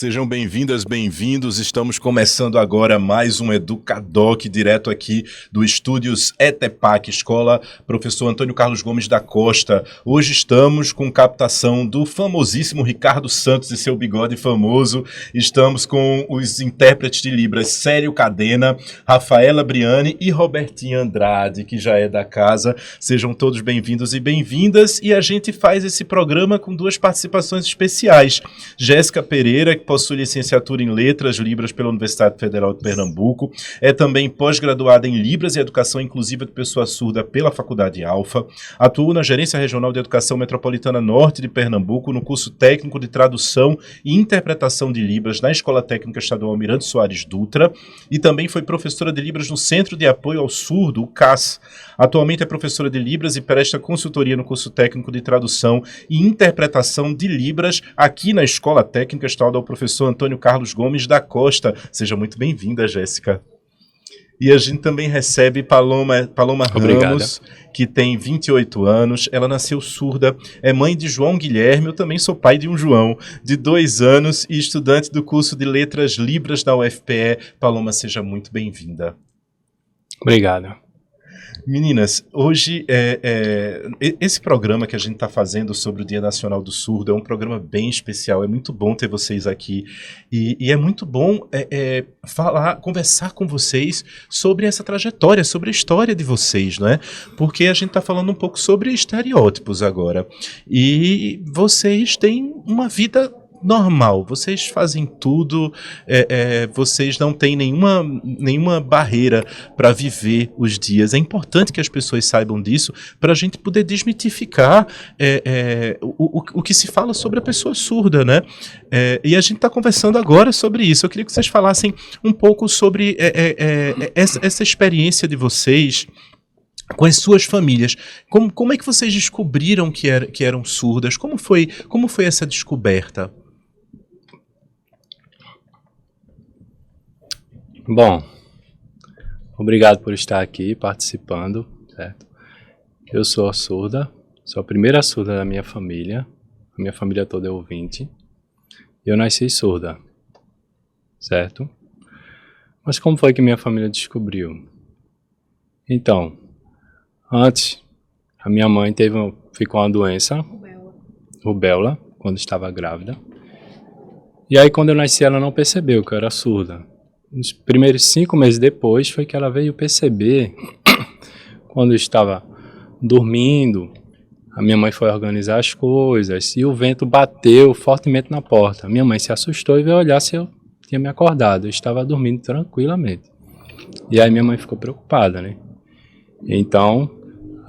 Sejam bem-vindas, bem-vindos. Estamos começando agora mais um Educadoc, direto aqui do Estúdios ETEPAC, Escola Professor Antônio Carlos Gomes da Costa. Hoje estamos com captação do famosíssimo Ricardo Santos e seu bigode famoso. Estamos com os intérpretes de Libras Célio Cadena, Rafaela Briani e Robertinha Andrade, que já é da casa. Sejam todos bem-vindos e bem-vindas. E a gente faz esse programa com duas participações especiais. Jéssica Pereira, que possui licenciatura em Letras Libras pela Universidade Federal de Pernambuco, é também pós-graduada em Libras e Educação Inclusiva de Pessoa Surda pela Faculdade Alfa, atuou na Gerência Regional de Educação Metropolitana Norte de Pernambuco, no curso técnico de Tradução e Interpretação de Libras na Escola Técnica Estadual Almirante Soares Dutra, e também foi professora de Libras no Centro de Apoio ao Surdo, o CAS. Atualmente é professora de Libras e presta consultoria no curso técnico de Tradução e Interpretação de Libras aqui na Escola Técnica Estadual professor Antônio Carlos Gomes da Costa. Seja muito bem-vinda, Jéssica. E a gente também recebe Paloma Ramos, que tem 28 anos, ela nasceu surda, é mãe de João Guilherme, eu também sou pai de um João, de 2 anos e estudante do curso de Letras Libras da UFPE. Paloma, seja muito bem-vinda. Obrigado. Meninas, hoje esse programa que a gente está fazendo sobre o Dia Nacional do Surdo é um programa bem especial, é muito bom ter vocês aqui e é muito bom conversar com vocês sobre essa trajetória, sobre a história de vocês, não é? Porque a gente está falando um pouco sobre estereótipos agora e vocês têm uma vida normal, vocês fazem tudo, vocês não têm nenhuma barreira para viver os dias. É importante que as pessoas saibam disso para a gente poder desmitificar o que se fala sobre a pessoa surda, né? E a gente está conversando agora sobre isso. Eu queria que vocês falassem um pouco sobre essa experiência de vocês com as suas famílias. Como é que vocês descobriram que eram surdas? Como foi essa descoberta? Bom, obrigado por estar aqui participando, certo? Eu sou a surda, sou a primeira surda da minha família, a minha família toda é ouvinte, e eu nasci surda, certo? Mas como foi que minha família descobriu? Então, antes, a minha mãe ficou uma doença, rubéola, quando estava grávida, e aí quando eu nasci ela não percebeu que eu era surda. Nos primeiros 5 meses depois foi que ela veio perceber, quando eu estava dormindo, a minha mãe foi organizar as coisas e o vento bateu fortemente na porta. Minha mãe se assustou e veio olhar se eu tinha me acordado. Eu estava dormindo tranquilamente. E aí minha mãe ficou preocupada, né? Então,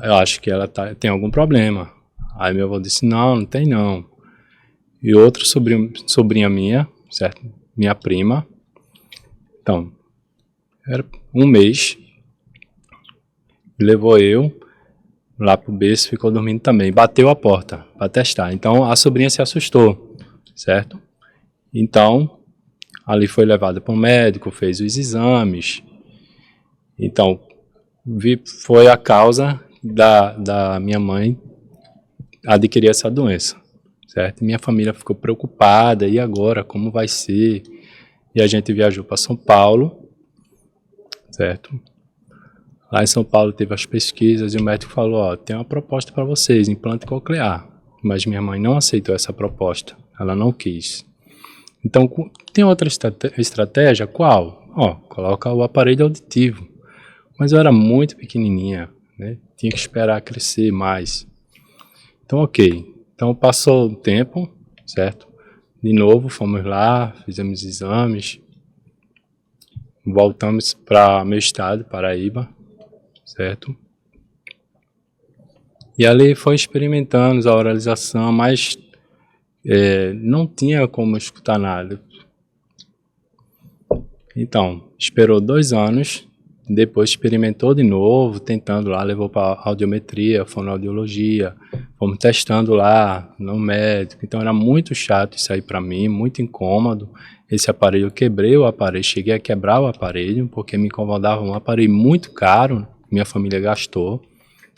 eu acho que ela tem algum problema. Aí meu avô disse, não tem não. E outra sobrinha minha, certo? Minha prima. Então, era 1 mês, levou eu lá pro berço, ficou dormindo também, bateu a porta para testar. Então, a sobrinha se assustou, certo? Então, ali foi levada para um médico, fez os exames. Então, foi a causa da minha mãe adquirir essa doença, certo? Minha família ficou preocupada, e agora, como vai ser? E a gente viajou para São Paulo, certo? Lá em São Paulo teve as pesquisas e o médico falou, ó, tem uma proposta para vocês, implante coclear. Mas minha mãe não aceitou essa proposta, ela não quis. Então, tem outra estratégia? Qual? Ó, coloca o aparelho auditivo. Mas eu era muito pequenininha, né? Tinha que esperar crescer mais. Então, ok. Então, passou o tempo, certo? De novo, fomos lá, fizemos exames, voltamos para meu estado, Paraíba, certo? E ali foi experimentando a oralização, mas não tinha como escutar nada. Então, esperou 2 anos, depois experimentou de novo, tentando lá, levou para audiometria, fonoaudiologia, fomos testando lá no médico. Então era muito chato isso aí para mim, muito incômodo. Esse aparelho, eu quebrei o aparelho, cheguei a quebrar o aparelho, porque me incomodava, um aparelho muito caro, minha família gastou,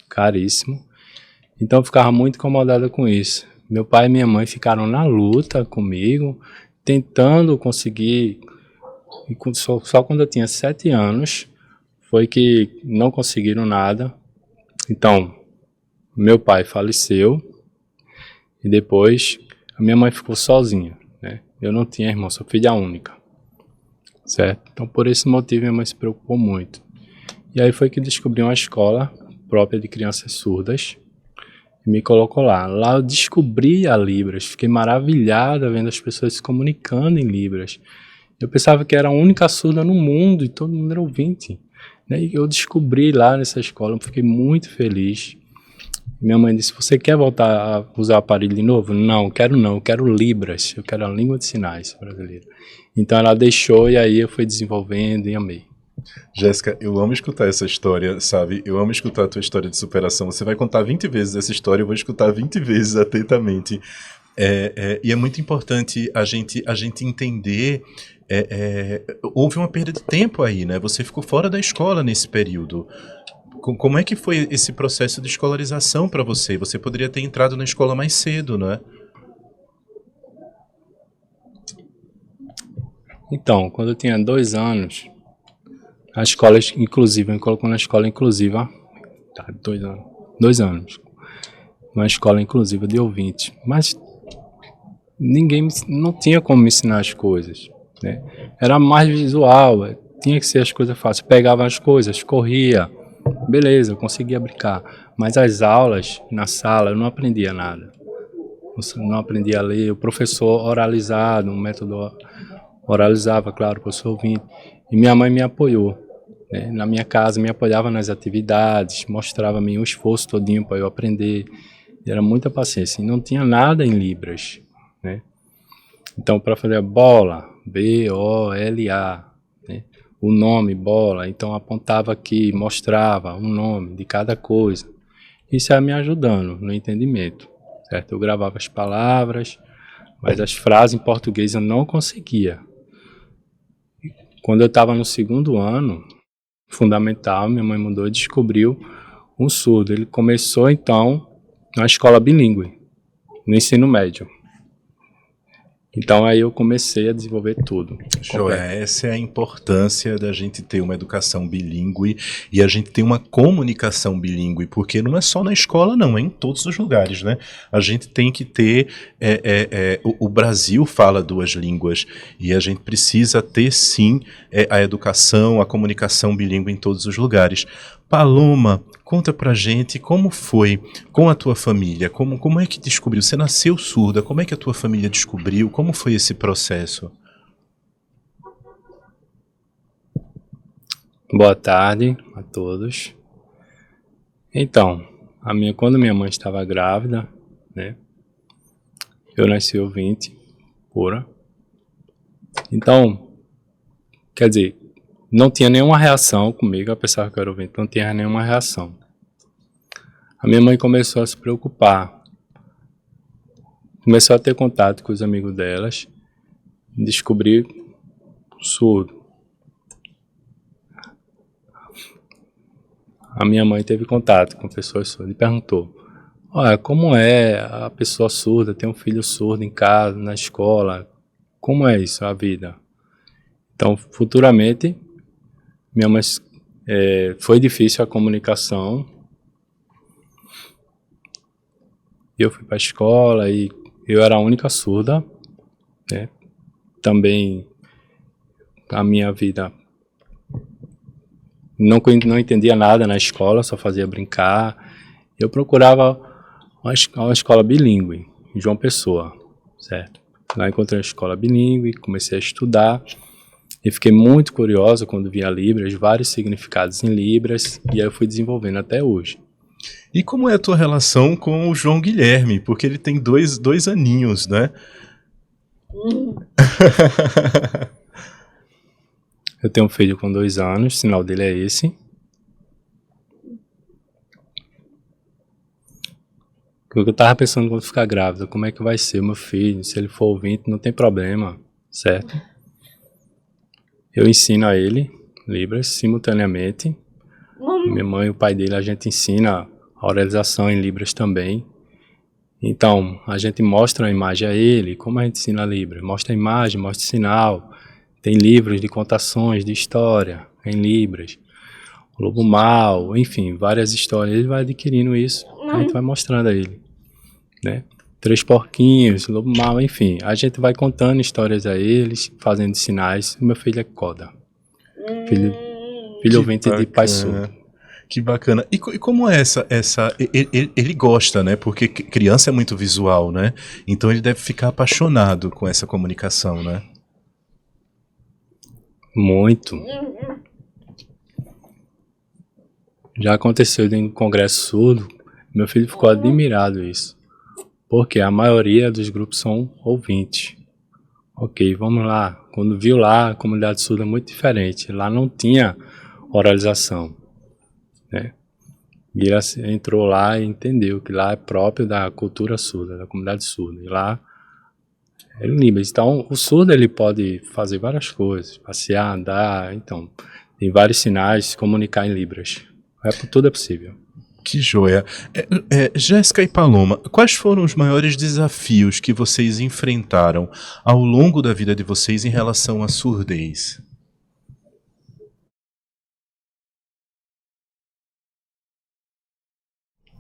caríssimo. Então eu ficava muito incomodado com isso. Meu pai e minha mãe ficaram na luta comigo, tentando conseguir, e só quando eu tinha 7 anos, foi que não conseguiram nada. Então, meu pai faleceu e depois a minha mãe ficou sozinha, né? Eu não tinha irmão, sou filha única, certo? Então, por esse motivo, minha mãe se preocupou muito. E aí foi que descobri uma escola própria de crianças surdas e me colocou lá. Lá eu descobri a Libras, fiquei maravilhada vendo as pessoas se comunicando em Libras. Eu pensava que era a única surda no mundo e todo mundo era ouvinte, né? E eu descobri lá nessa escola, eu fiquei muito feliz. Minha mãe disse, você quer voltar a usar o aparelho de novo? Não, eu quero Libras, eu quero a língua de sinais brasileira. Então ela deixou e aí eu fui desenvolvendo e amei. Jéssica, eu amo escutar essa história, sabe? Eu amo escutar a tua história de superação. Você vai contar 20 vezes essa história, eu vou escutar 20 vezes atentamente. E é muito importante a gente entender. Houve uma perda de tempo aí, né? Você ficou fora da escola nesse período. Como é que foi esse processo de escolarização para você? Você poderia ter entrado na escola mais cedo, não é? Então, quando eu tinha 2 anos, a escola inclusiva, me colocou na escola inclusiva, 2 anos, uma escola inclusiva de ouvintes, mas não tinha como me ensinar as coisas, né? Era mais visual, tinha que ser as coisas fáceis, pegava as coisas, corria, beleza, eu conseguia brincar, mas as aulas na sala eu não aprendia nada, não aprendia a ler, o professor oralizado, um método oralizava, claro, o professor ouvinte, e minha mãe me apoiou, né? Na minha casa me apoiava nas atividades, mostrava-me o esforço todinho para eu aprender, e era muita paciência, e não tinha nada em Libras, né? Então, para fazer a bola, B-O-L-A, né? O nome bola, então apontava aqui, mostrava o nome de cada coisa. Isso ia me ajudando no entendimento, certo? Eu gravava as palavras, mas as frases em português eu não conseguia. Quando eu estava no 2º ano, fundamental, minha mãe mudou e descobriu um surdo. Ele começou, então, na escola bilíngue, no ensino médio. Então aí eu comecei a desenvolver tudo. Joia, essa é a importância da gente ter uma educação bilíngue e a gente ter uma comunicação bilíngue, porque não é só na escola não, é em todos os lugares, né? A gente tem que ter, o Brasil fala 2 línguas e a gente precisa ter sim a educação, a comunicação bilíngue em todos os lugares. Paloma, conta pra gente como foi com a tua família, como é que descobriu? Você nasceu surda, como é que a tua família descobriu? Como foi esse processo? Boa tarde a todos. Então, quando minha mãe estava grávida, né, eu nasci ouvinte pura. Então, quer dizer, não tinha nenhuma reação comigo, apesar que eu era ouvinte, não tinha nenhuma reação. A minha mãe começou a se preocupar, começou a ter contato com os amigos delas, descobri surdo. A minha mãe teve contato com pessoas surdas e perguntou, olha, como é a pessoa surda, tem um filho surdo em casa, na escola, como é isso, a vida? Então, futuramente, minha mãe, foi difícil a comunicação, eu fui para a escola e eu era a única surda, né? Também a minha vida não entendia nada na escola, só fazia brincar. Eu procurava uma escola bilíngue, em João Pessoa, certo? Lá encontrei uma escola bilíngue, comecei a estudar e fiquei muito curioso quando vi a Libras, vários significados em Libras, e aí eu fui desenvolvendo até hoje. E como é a tua relação com o João Guilherme? Porque ele tem dois aninhos, né? Eu tenho um filho com 2 anos, o sinal dele é esse. O que eu tava pensando quando ficar grávida, como é que vai ser o meu filho, se ele for ouvinte, não tem problema, certo? Eu ensino a ele Libras simultaneamente. Minha mãe e o pai dele, a gente ensina a oralização em Libras também. Então, a gente mostra a imagem a ele, como a gente ensina Libras? Mostra a imagem, mostra o sinal. Tem livros de contações, de história, em Libras. O Lobo Mau, enfim, várias histórias. Ele vai adquirindo isso, a gente vai mostrando a ele, né? Três Porquinhos, Lobo Mau, enfim. A gente vai contando histórias a eles, fazendo sinais. Meu filho é Coda. Filho ouvinte de pai surdo. Que bacana. E como é ele gosta, né? Porque criança é muito visual, né? Então ele deve ficar apaixonado com essa comunicação, né? Muito. Já aconteceu em congresso surdo, meu filho ficou admirado isso. Porque a maioria dos grupos são ouvintes. Ok, vamos lá. Quando viu lá, a comunidade surda é muito diferente. Lá não tinha oralização, né? E ele entrou lá e entendeu que lá é próprio da cultura surda, da comunidade surda. E lá é Libras. Então, o surdo ele pode fazer várias coisas, passear, andar, então, tem vários sinais, se comunicar em Libras. Tudo é possível. Que joia. Jéssica e Paloma, quais foram os maiores desafios que vocês enfrentaram ao longo da vida de vocês em relação à surdez?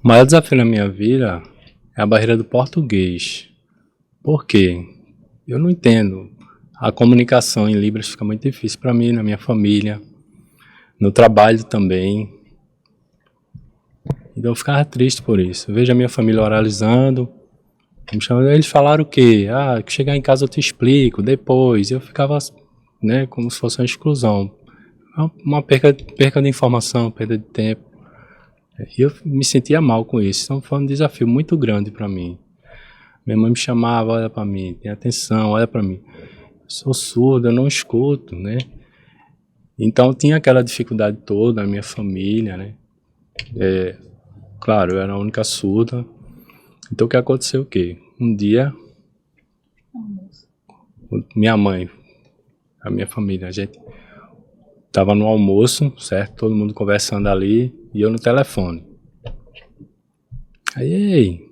O maior desafio na minha vida é a barreira do português. Por quê? Eu não entendo. A comunicação em Libras fica muito difícil para mim, na minha família, no trabalho também. Então eu ficava triste por isso. Eu vejo a minha família oralizando, eles falaram o quê? Ah, que chegar em casa eu te explico, depois. Eu ficava, né, como se fosse uma exclusão. Uma perca de informação, perda de tempo. E eu me sentia mal com isso. Então foi um desafio muito grande para mim. Minha mãe me chamava, olha para mim, tem atenção, olha para mim. Eu sou surdo, eu não escuto, né? Então tinha aquela dificuldade toda na minha família, né? Claro, eu era a única surda. Então o que aconteceu o quê? Um dia, minha mãe, a minha família, a gente estava no almoço, certo? Todo mundo conversando ali e eu no telefone. Aí, ei,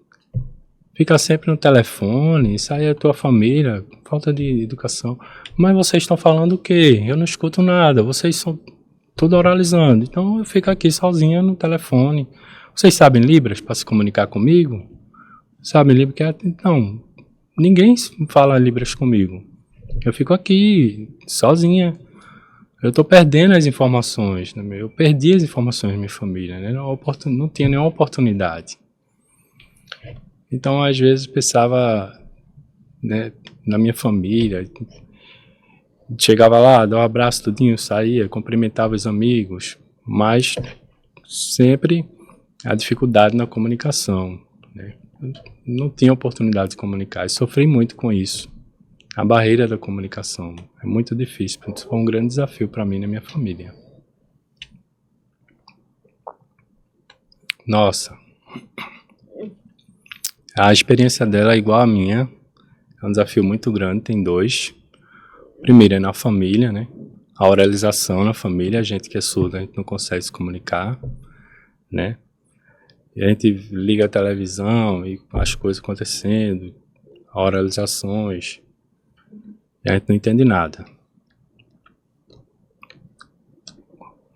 fica sempre no telefone, isso aí é tua família, falta de educação. Mas vocês estão falando o quê? Eu não escuto nada, vocês são tudo oralizando. Então eu fico aqui sozinha no telefone. Vocês sabem Libras para se comunicar comigo? Sabem Libras? Então, ninguém fala Libras comigo. Eu fico aqui, sozinha. Eu estou perdendo as informações. Eu perdi as informações da minha família, né? Não tinha nenhuma oportunidade. Então, às vezes, pensava, né, na minha família. Chegava lá, dava um abraço, tudinho, saía, cumprimentava os amigos. Mas sempre a dificuldade na comunicação, né? Não tinha oportunidade de comunicar. E sofri muito com isso. A barreira da comunicação é muito difícil. Isso foi um grande desafio para mim e na minha família. Nossa, a experiência dela é igual à minha. É um desafio muito grande, tem dois. Primeiro é na família, né? A oralização na família. A gente que é surdo, a gente não consegue se comunicar, né? E a gente liga a televisão e as coisas acontecendo, oralizações, e a gente não entende nada.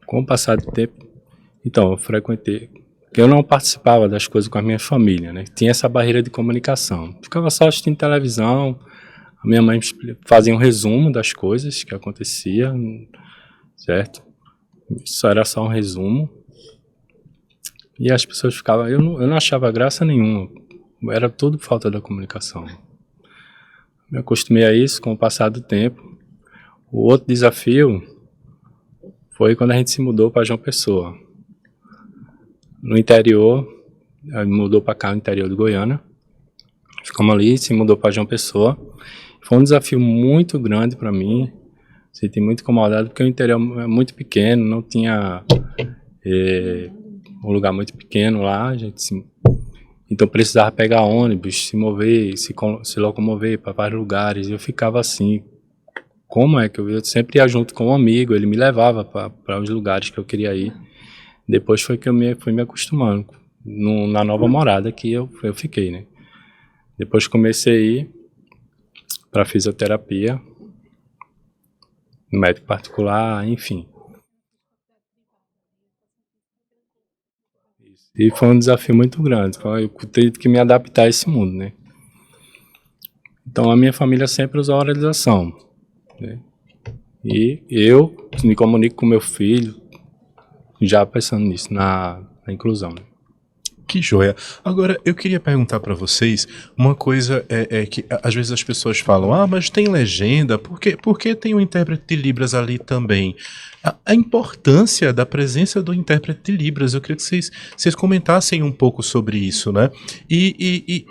Com o passar do tempo, então, eu frequentei, eu não participava das coisas com a minha família, né? Tinha essa barreira de comunicação. Ficava só assistindo televisão, a minha mãe fazia um resumo das coisas que aconteciam, certo? Isso era só um resumo. E as pessoas ficavam, eu não achava graça nenhuma, era tudo falta da comunicação. Me acostumei a isso com o passar do tempo. O outro desafio foi quando a gente se mudou para João Pessoa. No interior, mudou para cá, no interior de Goiânia. Ficamos ali, se mudou para João Pessoa. Foi um desafio muito grande para mim. Senti muito incomodado porque o interior é muito pequeno, não tinha um lugar muito pequeno lá, então precisava pegar ônibus, se mover, se locomover para vários lugares. Eu ficava assim, como é que eu sempre ia junto com um amigo, ele me levava para os lugares que eu queria ir. Depois foi que eu fui me acostumando na nova morada que eu fiquei, né? Depois comecei a ir para fisioterapia, médico particular, enfim. E foi um desafio muito grande, eu tive que me adaptar a esse mundo, né? Então a minha família sempre usou a oralização, né? E eu me comunico com meu filho, já pensando nisso, na inclusão, né? Que joia. Agora, eu queria perguntar para vocês uma coisa que às vezes as pessoas falam, mas tem legenda, por que tem um intérprete de Libras ali também? A importância da presença do intérprete de Libras, eu queria que vocês comentassem um pouco sobre isso, né? E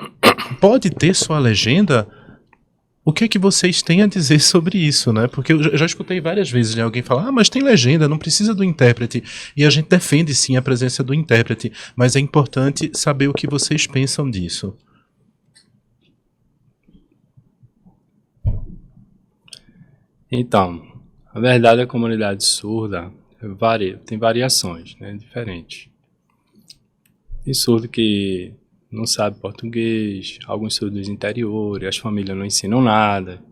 pode ter sua legenda? O que é que vocês têm a dizer sobre isso, né? Porque eu já escutei várias vezes, né, alguém falar, mas tem legenda, não precisa do intérprete. E a gente defende sim a presença do intérprete, mas é importante saber o que vocês pensam disso. Então, a verdade é que a comunidade surda tem variações, né, diferentes. Tem surdo que não sabe português, alguns surdos do interior, e as famílias não ensinam nada,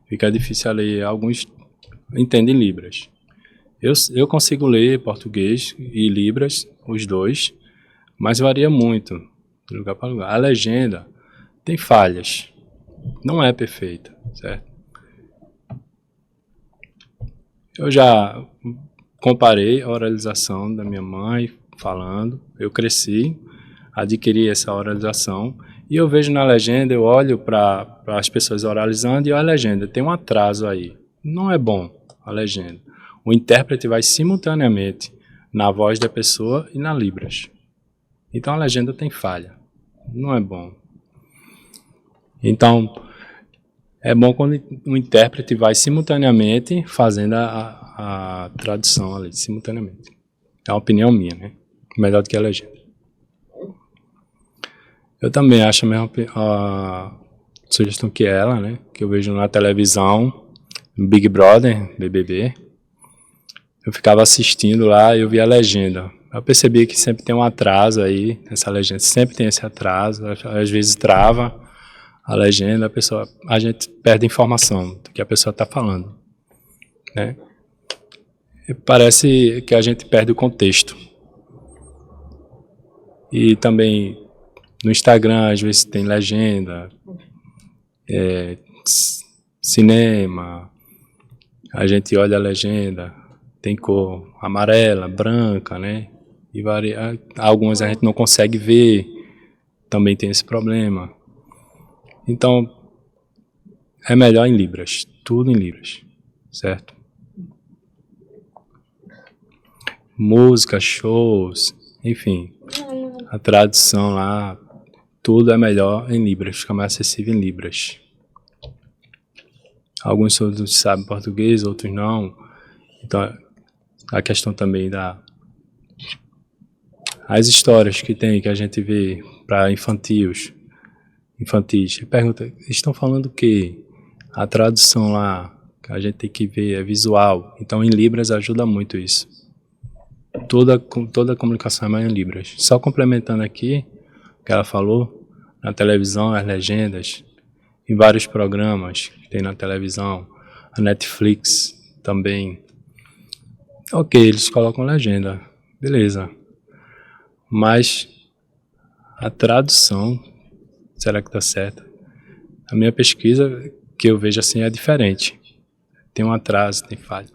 fica difícil ler, alguns entendem Libras. Eu consigo ler português e Libras, os dois, mas varia muito de lugar para lugar. A legenda tem falhas, não é perfeita, certo? Eu já comparei a oralização da minha mãe falando, eu cresci, adquiri essa oralização e eu vejo na legenda, eu olho para as pessoas oralizando e a legenda tem um atraso aí. Não é bom a legenda. O intérprete vai simultaneamente na voz da pessoa e na Libras. Então a legenda tem falha. Não é bom. Então é bom quando o intérprete vai simultaneamente fazendo a tradução ali, simultaneamente. É uma opinião minha, né? Melhor do que a legenda. Eu também acho a mesma sugestão que ela, né? Que eu vejo na televisão, Big Brother, BBB. Eu ficava assistindo lá e eu via a legenda. Eu percebi que sempre tem um atraso aí, nessa legenda. Sempre tem esse atraso, às vezes trava a legenda, a gente perde informação do que a pessoa está falando, né? E parece que a gente perde o contexto. E também no Instagram, às vezes tem legenda, cinema, a gente olha a legenda, tem cor amarela, branca, né? E algumas a gente não consegue ver, também tem esse problema. Então, é melhor em Libras, tudo em Libras, certo? Música, shows, enfim, a tradução lá, tudo é melhor em Libras, fica mais acessível em Libras. Alguns surdos sabem português, outros não. Então, a questão também as histórias que tem, que a gente vê para infantis. Pergunta, estão falando o quê? A tradução lá, que a gente tem que ver, é visual. Então, em Libras ajuda muito isso. Toda a comunicação é mais em Libras. Só complementando aqui, o que ela falou, na televisão, as legendas, em vários programas que tem na televisão, a Netflix também. Ok, eles colocam legenda, beleza. Mas a tradução, será que está certa? A minha pesquisa, que eu vejo assim, é diferente. Tem um atraso, tem falha.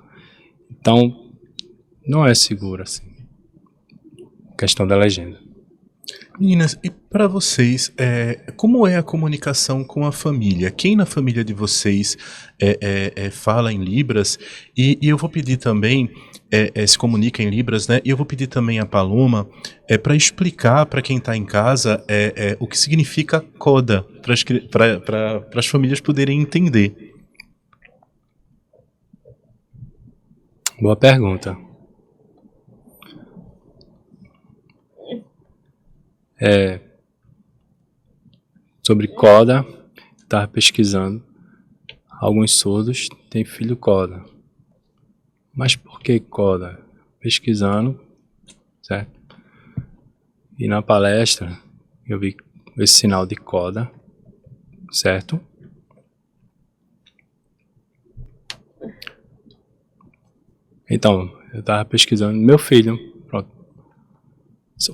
Então, não é seguro assim. Questão da legenda. Meninas, e para vocês, como é a comunicação com a família? Quem na família de vocês fala em Libras? E eu vou pedir também, se comunica em Libras, né? E eu vou pedir também a Paloma para explicar para quem está em casa o que significa coda, para as famílias poderem entender. Boa pergunta. Sobre coda, estava pesquisando. Alguns surdos têm filho coda. Mas por que coda? Pesquisando, certo? E na palestra eu vi esse sinal de coda, certo? Então, eu estava pesquisando, meu filho, pronto,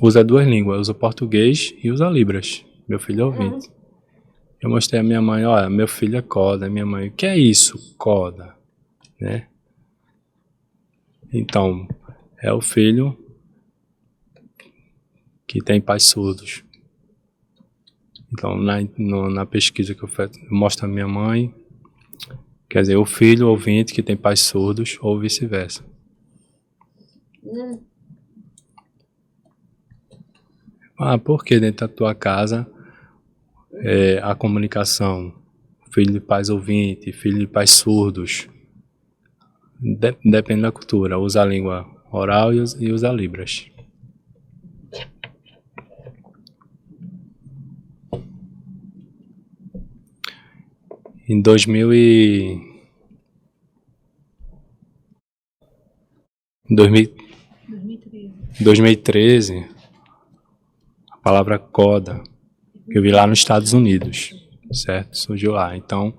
usa 2 línguas, usa português e usa Libras, meu filho é ouvinte. Eu mostrei a minha mãe, olha, meu filho é coda, minha mãe, o que é isso, coda? Né? Então, é o filho que tem pais surdos. Então, na pesquisa que eu mostro a minha mãe, quer dizer, o filho ouvinte que tem pais surdos ou vice-versa. Por que dentro da tua casa a comunicação, filho de pais ouvintes, filho de pais surdos, depende da cultura, usa a língua oral e usa Libras. Em 2013, a palavra coda, que eu vi lá nos Estados Unidos, certo? Surgiu lá. Então,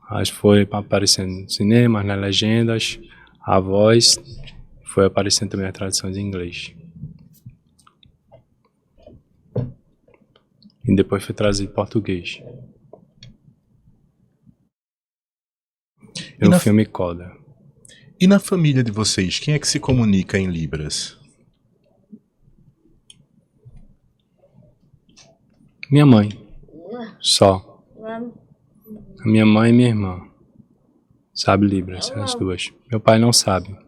acho que foi aparecendo no cinema, nas legendas, a voz, foi aparecendo também a tradução de inglês. E depois foi trazido em português. E no filme Coda. E na família de vocês, quem é que se comunica em Libras? Minha mãe. Só. A minha mãe e minha irmã. Sabe Libras, as duas. Meu pai não sabe.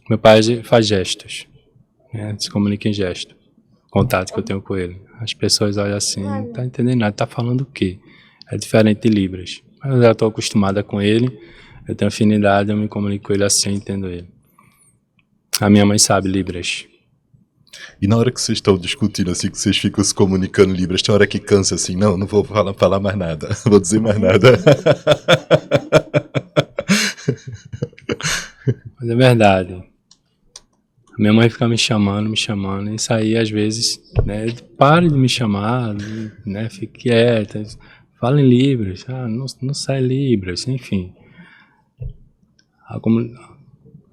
Meu pai faz gestos. Né? Se comunica em gesto. O contato que eu tenho com ele. As pessoas olham assim, não tá entendendo nada, tá falando o quê? É diferente de Libras. Mas eu já estou acostumada com ele, eu tenho afinidade, eu me comunico com ele assim, entendo ele. A minha mãe sabe Libras. E na hora que vocês estão discutindo, assim, que vocês ficam se comunicando Libras, tem hora que cansa assim, não vou falar mais nada, não vou dizer mais nada. Mas é verdade. A minha mãe fica me chamando, e isso aí às vezes, né, pare de me chamar, né, fique quieta, fala em Libras, não sai Libras, enfim.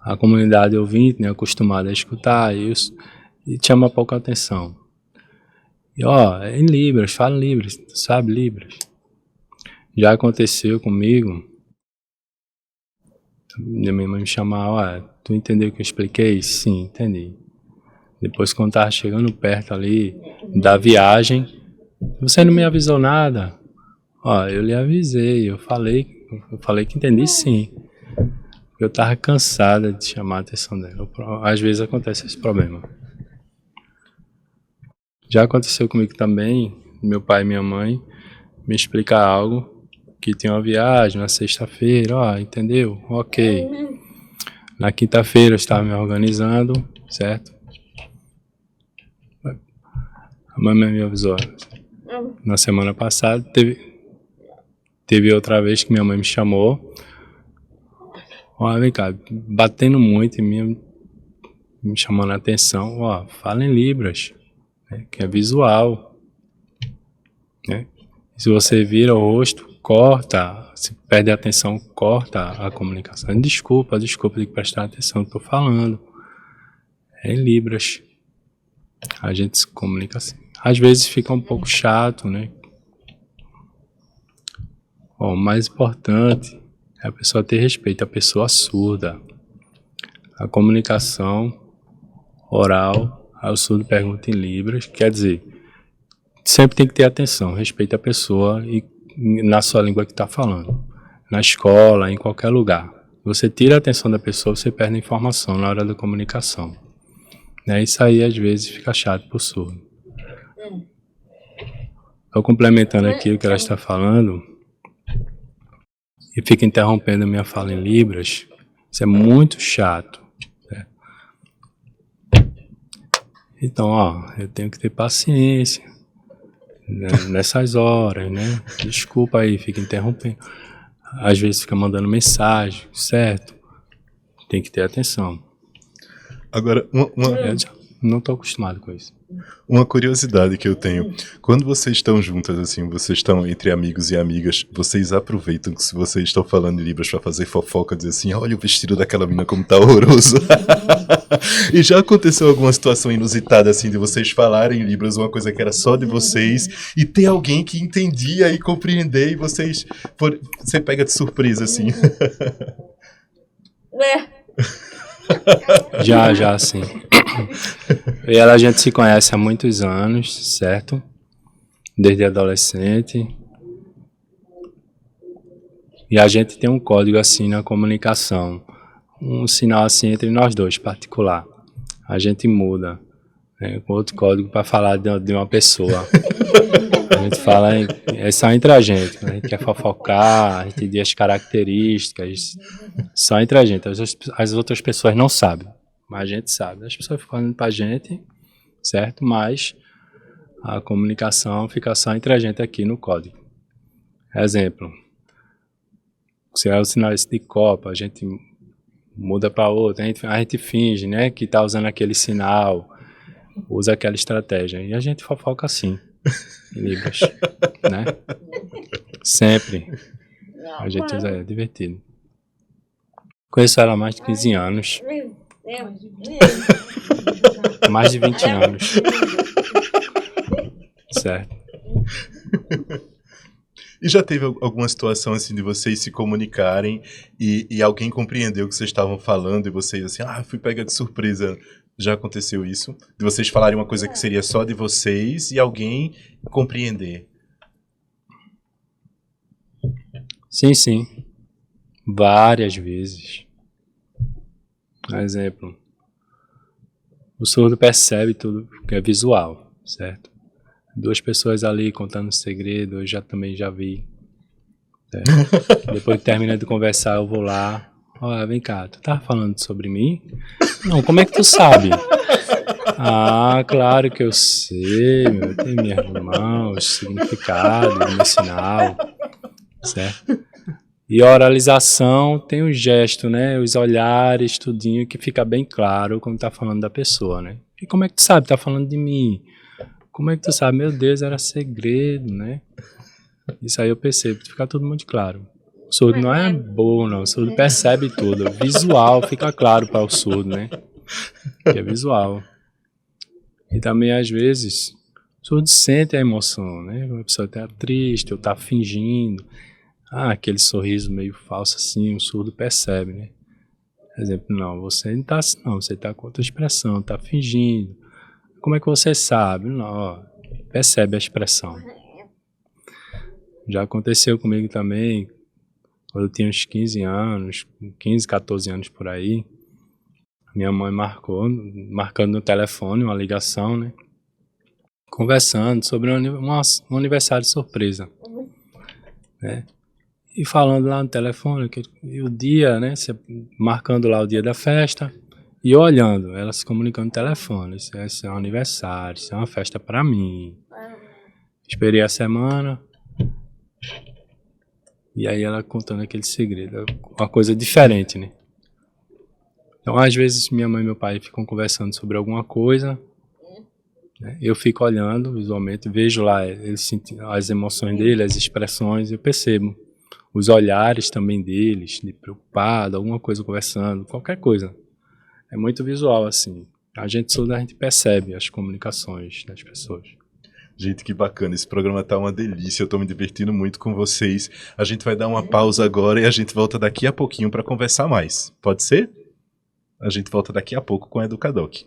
A comunidade ouvinte, né, acostumada a escutar isso, e chama pouca atenção. E é em Libras, fala em Libras, sabe Libras. Já aconteceu comigo, minha mãe me chamar, tu entendeu o que eu expliquei? Sim, entendi. Depois quando estava chegando perto ali da viagem, você não me avisou nada. Eu lhe avisei, eu falei que entendi sim. Eu estava cansada de chamar a atenção dela. Às vezes acontece esse problema. Já aconteceu comigo também, meu pai e minha mãe me explicar algo, que tinha uma viagem na sexta-feira, entendeu? Ok. Na quinta-feira eu estava me organizando, certo? A mamãe me avisou. Na semana passada teve outra vez que minha mãe me chamou. Vem cá, batendo muito em mim, me chamando a atenção. Fala em Libras, né, que é visual. Né? Se você vira o rosto, corta, se perde a atenção, corta a comunicação. Desculpa, tem que prestar atenção, estou falando. É em Libras. A gente se comunica assim. Às vezes fica um pouco chato, né? O mais importante é a pessoa ter respeito, a pessoa surda. A comunicação oral, o surdo pergunta em Libras, quer dizer, sempre tem que ter atenção, respeito a pessoa e na sua língua que está falando. Na escola, em qualquer lugar. Você tira a atenção da pessoa, você perde a informação na hora da comunicação. Né? Isso aí às vezes fica chato para o surdo. Estou complementando aqui o que ela está falando e fica interrompendo a minha fala em Libras. Isso é muito chato. Né? Então, eu tenho que ter paciência nessas horas, né? Desculpa aí, fica interrompendo. Às vezes fica mandando mensagem, certo? Tem que ter atenção. Agora, Eu não estou acostumado com isso. Uma curiosidade que eu tenho, quando vocês estão juntas, assim, vocês estão entre amigos e amigas, vocês aproveitam que se vocês estão falando em Libras para fazer fofoca, dizer assim, olha o vestido daquela mina como tá horroroso. E já aconteceu alguma situação inusitada, assim, de vocês falarem em Libras, uma coisa que era só de vocês, e ter alguém que entendia e compreender, e você pega de surpresa, assim. Já, sim. E ela, a gente se conhece há muitos anos, certo? Desde adolescente. E a gente tem um código assim na comunicação. Um sinal assim entre nós dois, particular. A gente muda, né, com outro código para falar de uma pessoa. A gente fala, é só entre a gente. A gente quer fofocar, a gente diz as características. Só entre a gente. As outras pessoas não sabem, mas a gente sabe. As pessoas ficam olhando pra gente, certo? Mas a comunicação fica só entre a gente aqui no código. Exemplo. Se é o sinal de copa, a gente muda para outro. A gente finge, né, que tá usando aquele sinal, usa aquela estratégia. E a gente fofoca assim, em Libras, né? Sempre. A gente usa, é divertido. Conheço ela há mais de 15 anos. Mais de 20 anos. Certo. E já teve alguma situação assim de vocês se comunicarem e alguém compreendeu o que vocês estavam falando e vocês assim, fui pega de surpresa. Já aconteceu isso? De vocês falarem uma coisa que seria só de vocês e alguém compreender? Sim. Várias vezes. Exemplo. O surdo percebe tudo que é visual, certo? Duas pessoas ali contando segredo, eu também já vi. Certo? Depois que termina de conversar, eu vou lá. Olha, vem cá, tu tava falando sobre mim? Não, como é que tu sabe? Ah, claro que eu sei, meu. Tem minha irmã, o significado, o meu sinal. Certo? E a oralização tem o gesto, né? Os olhares, tudinho, que fica bem claro quando tá falando da pessoa, né? E como é que tu sabe? Tá falando de mim? Como é que tu sabe? Meu Deus, era segredo, né? Isso aí eu percebo, fica tudo muito claro. O surdo não é bobo, não. O surdo percebe tudo. O visual fica claro para o surdo, né? Que é visual. E também, às vezes, o surdo sente a emoção, né? A pessoa está triste ou está fingindo. Aquele sorriso meio falso assim, o surdo percebe, né? Por exemplo, não, você não está assim, não. Você está com outra expressão, está fingindo. Como é que você sabe? Não, percebe a expressão. Já aconteceu comigo também, quando eu tinha uns 15 anos, 15, 14 anos por aí. Minha mãe marcando no telefone uma ligação, né? Conversando sobre um aniversário surpresa. Né? E falando lá no telefone, e o dia, né? Marcando lá o dia da festa. E eu olhando, ela se comunicando no telefone. Esse é um aniversário, isso é uma festa pra mim. Esperei a semana. E aí ela contando aquele segredo. Uma coisa diferente, né? Então, às vezes, minha mãe e meu pai ficam conversando sobre alguma coisa. Né? Eu fico olhando visualmente, vejo lá as emoções dele, as expressões, eu percebo. Os olhares também deles, de preocupado, alguma coisa conversando, qualquer coisa. É muito visual, assim. A gente percebe as comunicações das pessoas. Gente, que bacana. Esse programa tá uma delícia. Eu tô me divertindo muito com vocês. A gente vai dar uma pausa agora e a gente volta daqui a pouquinho para conversar mais. Pode ser? A gente volta daqui a pouco com a Educadoc.